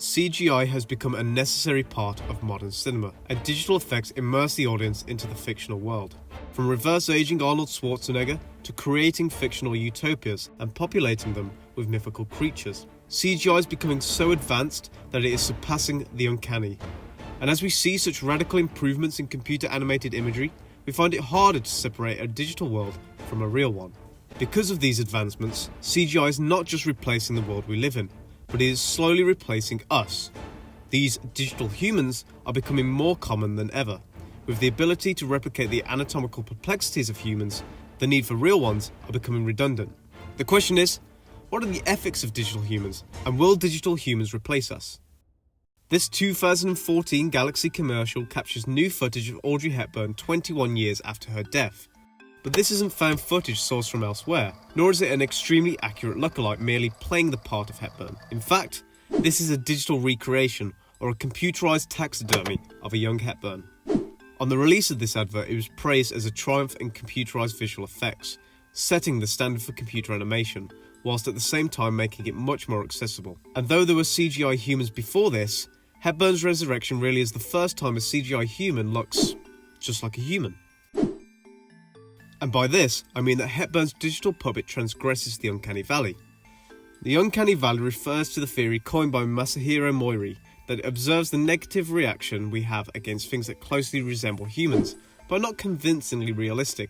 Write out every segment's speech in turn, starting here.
CGI has become a necessary part of modern cinema, and digital effects immerse the audience into the fictional world. From reverse aging Arnold Schwarzenegger to creating fictional utopias and populating them with mythical creatures, CGI is becoming so advanced that it is surpassing the uncanny. And as we see such radical improvements in computer animated imagery, we find it harder to separate a digital world from a real one. Because of these advancements, CGI is not just replacing the world we live in, but it is slowly replacing us. These digital humans are becoming more common than ever. With the ability to replicate the anatomical perplexities of humans, the need for real ones are becoming redundant. The question is, what are the ethics of digital humans, and will digital humans replace us? This 2014 Galaxy commercial captures new footage of Audrey Hepburn 21 years after her death. But this isn't found footage sourced from elsewhere, nor is it an extremely accurate lookalike merely playing the part of Hepburn. In fact, this is a digital recreation or a computerized taxidermy of a young Hepburn. On the release of this advert, it was praised as a triumph in computerized visual effects, setting the standard for computer animation, whilst at the same time making it much more accessible. And though there were CGI humans before this, Hepburn's resurrection really is the first time a CGI human looks just like a human. And by this, I mean that Hepburn's digital puppet transgresses the uncanny valley. The uncanny valley refers to the theory coined by Masahiro Moiri that it observes the negative reaction we have against things that closely resemble humans, but are not convincingly realistic.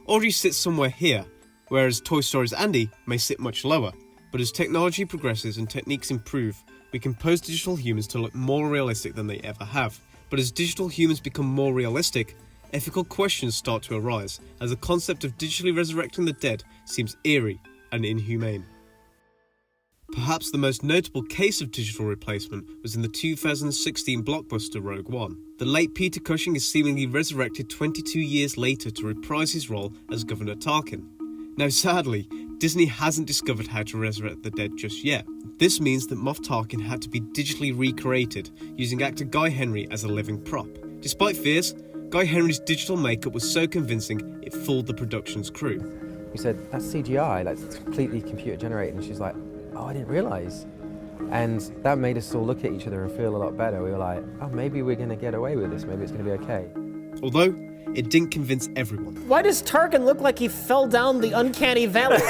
Audrey sits somewhere here, whereas Toy Story's Andy may sit much lower. But as technology progresses and techniques improve, we can pose digital humans to look more realistic than they ever have. But as digital humans become more realistic, ethical questions start to arise, as the concept of digitally resurrecting the dead seems eerie and inhumane. Perhaps the most notable case of digital replacement was in the 2016 blockbuster Rogue One. The late Peter Cushing is seemingly resurrected 22 years later to reprise his role as Governor Tarkin. Now sadly, Disney hasn't discovered how to resurrect the dead just yet. This means that Moff Tarkin had to be digitally recreated, using actor Guy Henry as a living prop. Despite fears, Guy Henry's digital makeup was so convincing it fooled the production's crew. We said, that's CGI, like it's completely computer generated, and she's like, oh, I didn't realise. And that made us all look at each other and feel a lot better. We were like, oh, maybe we're going to get away with this, maybe it's going to be okay. Although, it didn't convince everyone. Why does Tarkin look like he fell down the uncanny valley?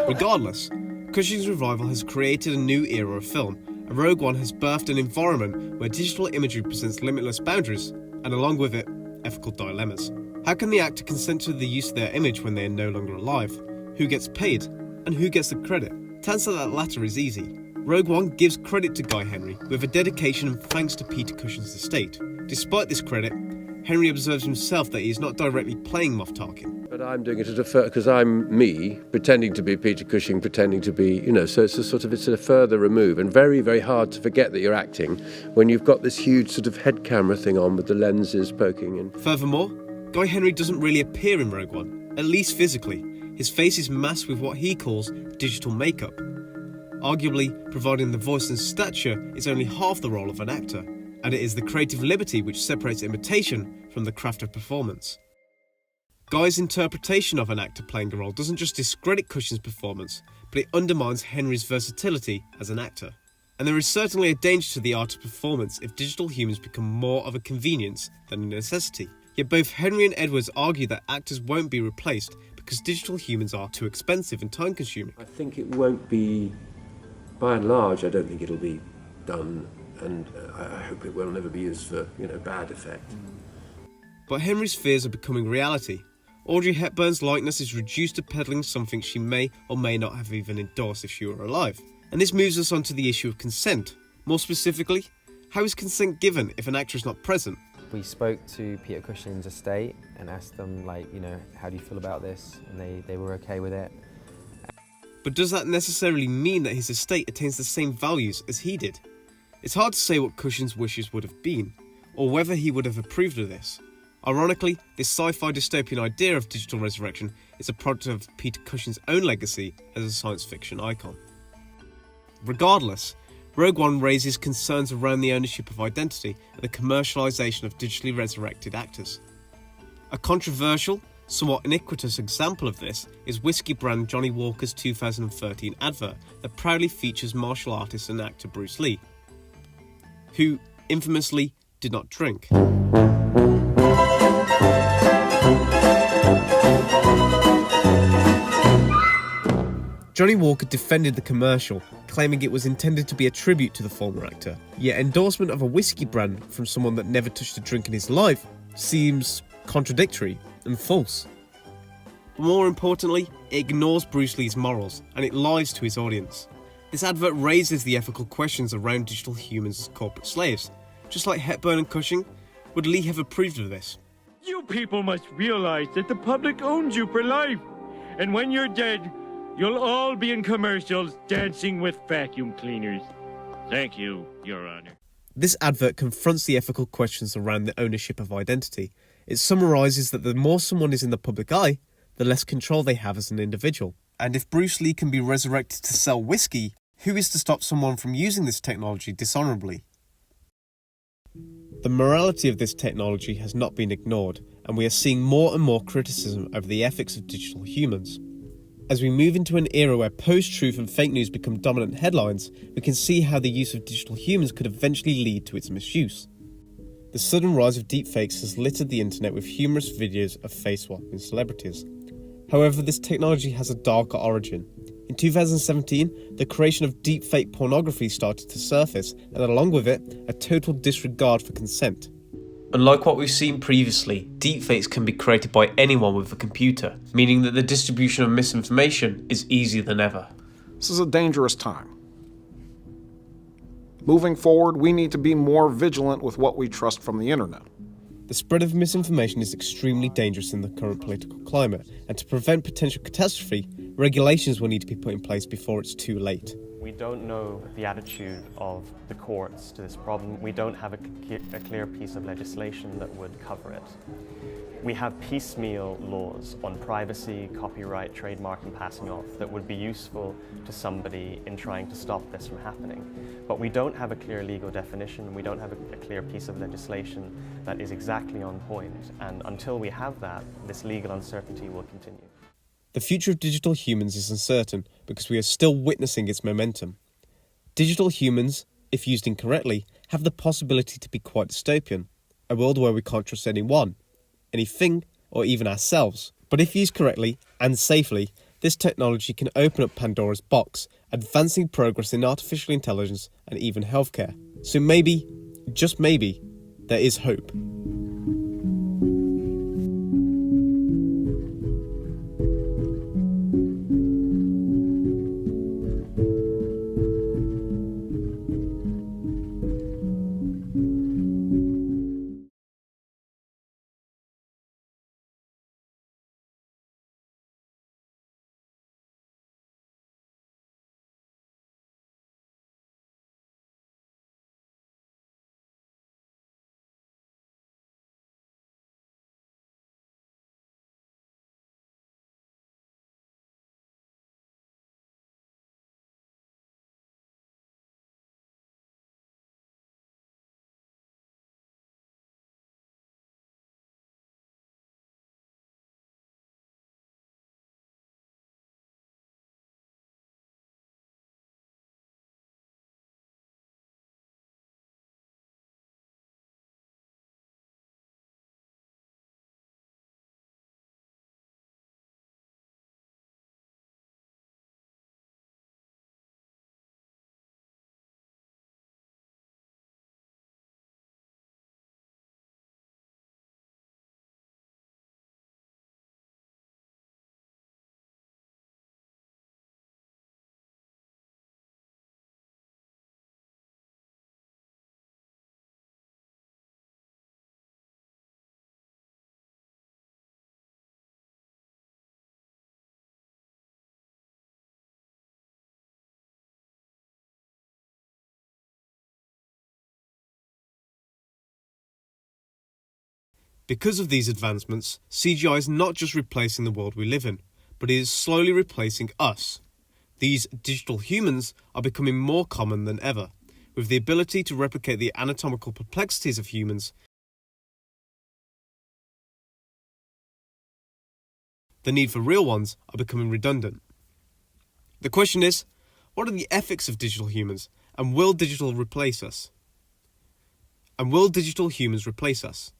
Regardless, Cushing's revival has created a new era of film, and Rogue One has birthed an environment where digital imagery presents limitless boundaries, and along with it, ethical dilemmas. How can the actor consent to the use of their image when they are no longer alive? Who gets paid? And who gets the credit? To answer that latter is easy. Rogue One gives credit to Guy Henry, with a dedication and thanks to Peter Cushing's estate. Despite this credit, Henry observes himself that he is not directly playing Moff Tarkin. But I'm doing it because I'm me, pretending to be Peter Cushing, pretending to be, so it's a further remove, and very, very hard to forget that you're acting when you've got this huge sort of head camera thing on with the lenses poking in. Furthermore, Guy Henry doesn't really appear in Rogue One, at least physically. His face is masked with what he calls digital makeup. Arguably, providing the voice and stature is only half the role of an actor, and it is the creative liberty which separates imitation from the craft of performance. Guy's interpretation of an actor playing a role doesn't just discredit Cushing's performance, but it undermines Henry's versatility as an actor. And there is certainly a danger to the art of performance if digital humans become more of a convenience than a necessity. Yet both Henry and Edwards argue that actors won't be replaced because digital humans are too expensive and time-consuming. I think it won't be, by and large, I don't think it'll be done, and I hope it will never be used for, bad effect. But Henry's fears are becoming reality. Audrey Hepburn's likeness is reduced to peddling something she may or may not have even endorsed if she were alive. And this moves us on to the issue of consent. More specifically, how is consent given if an actor is not present? We spoke to Peter Cushing's estate and asked them, how do you feel about this? And they were okay with it. But does that necessarily mean that his estate attains the same values as he did? It's hard to say what Cushing's wishes would have been, or whether he would have approved of this. Ironically, this sci-fi dystopian idea of digital resurrection is a product of Peter Cushing's own legacy as a science fiction icon. Regardless, Rogue One raises concerns around the ownership of identity and the commercialization of digitally resurrected actors. A controversial Somewhat iniquitous example of this is whiskey brand Johnny Walker's 2013 advert that proudly features martial artist and actor Bruce Lee, who infamously did not drink. Johnny Walker defended the commercial, claiming it was intended to be a tribute to the former actor, yet endorsement of a whiskey brand from someone that never touched a drink in his life seems contradictory and false. More importantly, it ignores Bruce Lee's morals and it lies to his audience. This advert raises the ethical questions around digital humans as corporate slaves. Just like Hepburn and Cushing, would Lee have approved of this? You people must realize that the public owns you for life. And when you're dead, you'll all be in commercials dancing with vacuum cleaners. Thank you, Your Honor. This advert confronts the ethical questions around the ownership of identity. It summarises that the more someone is in the public eye, the less control they have as an individual. And if Bruce Lee can be resurrected to sell whiskey, who is to stop someone from using this technology dishonourably? The morality of this technology has not been ignored, and we are seeing more and more criticism over the ethics of digital humans. As we move into an era where post-truth and fake news become dominant headlines, we can see how the use of digital humans could eventually lead to its misuse. The sudden rise of deepfakes has littered the internet with humorous videos of face swapping celebrities. However, this technology has a darker origin. In 2017, the creation of deepfake pornography started to surface, and along with it, a total disregard for consent. Unlike what we've seen previously, deepfakes can be created by anyone with a computer, meaning that the distribution of misinformation is easier than ever. This is a dangerous time. Moving forward, we need to be more vigilant with what we trust from the internet. The spread of misinformation is extremely dangerous in the current political climate, and to prevent potential catastrophe, regulations will need to be put in place before it's too late. We don't know the attitude of the courts to this problem. We don't have a clear piece of legislation that would cover it. We have piecemeal laws on privacy, copyright, trademark and passing off that would be useful to somebody in trying to stop this from happening. But we don't have a clear legal definition, we don't have a clear piece of legislation that is exactly on point. And until we have that, this legal uncertainty will continue. The future of digital humans is uncertain because we are still witnessing its momentum. Digital humans, if used incorrectly, have the possibility to be quite dystopian, a world where we can't trust anyone, anything, or even ourselves. But if used correctly and safely, this technology can open up Pandora's box, advancing progress in artificial intelligence and even healthcare. So maybe, just maybe, there is hope. Because of these advancements, CGI is not just replacing the world we live in, but it is slowly replacing us. These digital humans are becoming more common than ever, with the ability to replicate the anatomical perplexities of humans the need for real ones are becoming redundant. The question is, what are the ethics of digital humans, and will digital replace us? And will digital humans replace us?